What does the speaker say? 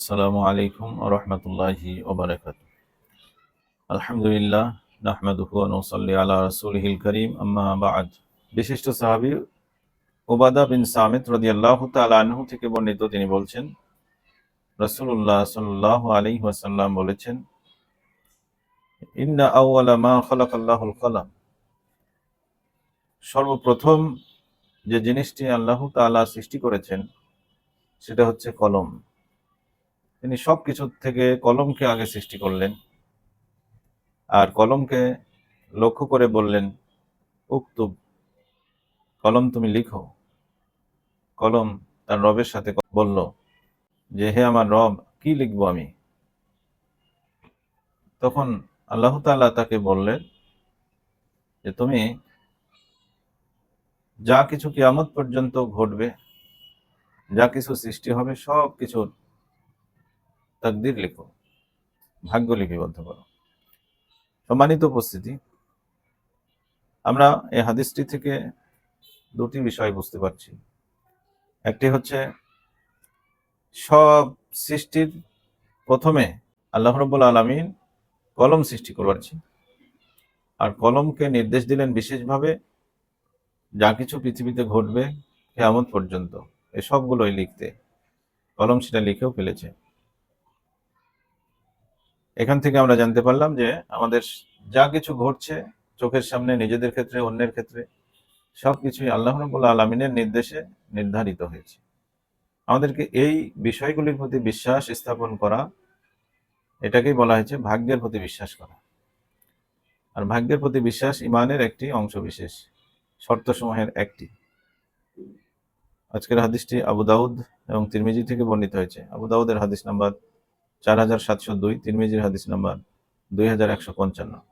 আসসালামু আলাইকুম ওয়া রাহমাতুল্লাহি ওয়া বারাকাতুহু। আলহামদুলিল্লাহ নাহমাদুহু ওয়া নুসাল্লি আলা রাসূলিহিল কারীম, আম্মা বা'দ। বিশিষ্ট সাহাবী উবাদা বিন সামিত রাদিয়াল্লাহু তাআলা আনহু থেকে বর্ণিত, তিনি বলছেন, রাসূলুল্লাহ সাল্লাল্লাহু আলাইহি ওয়াসাল্লাম বলেছেন, ইন্না আউওয়ালা মা খালাকাল্লাহুল কলম। সর্বপ্রথম যে জিনিসটি আল্লাহ তাআলা সৃষ্টি করেছেন সেটা হচ্ছে কলম। তিনি সবকিছু থেকে কলমকে আগে সৃষ্টি করলেন, আর কলমকে লক্ষ্য করে বললেন, উক্তুব, কলম তুমি লিখো। কলম তার রবের সাথে বলল যে, হে আমার রব, কি লিখবো আমি? তখন আল্লাহ তাআলা তাকে বললেন যে, তুমি যা কিছু কিয়ামত পর্যন্ত ঘটবে, যা কিছু সৃষ্টি হবে, সব কিছুর তাকদীর লিখো, ভাগ্য লিপিবদ্ধ করো। সম্মানিত উপস্থিতি, আমরা এই হাদিসটি থেকে দুটি বিষয় বুঝতে পারছি। একটি হচ্ছে, সব সৃষ্টির প্রথমে আল্লাহ রাব্বুল আলামিন কলম সৃষ্টি করেছেন, আর কলমকে নির্দেশ দিলেন বিশেষভাবে, যা কিছু পৃথিবীতে ঘটবে কিয়ামত পর্যন্ত এই সবগুলোই লিখতে। কলম সেটা লিখেও ফেলেছে। এখান থেকে আমরা জানতে পারলাম যে আমাদের যা কিছু ঘটছে চোখের সামনে, নিজেদের ক্ষেত্রে, অন্যের ক্ষেত্রে, সবকিছুই আল্লাহ রাব্বুল আলামিনের নির্দেশে নির্ধারিত হয়েছে। আমাদেরকে এই বিষয়গুলির প্রতি বিশ্বাস স্থাপন করা, এটাকেই বলা হয়েছে ভাগ্যের প্রতি বিশ্বাস করা। আর ভাগ্যের প্রতি বিশ্বাস ঈমানের একটি অংশ বিশেষ, শর্তসমূহের একটি। আজকের হাদিসটি আবু দাউদ এবং তিরমিজি থেকে বর্ণিত হয়েছে। আবু দাউদের হাদিস নাম্বার 4702, তিরমিজির হাদিস নাম্বার 2155।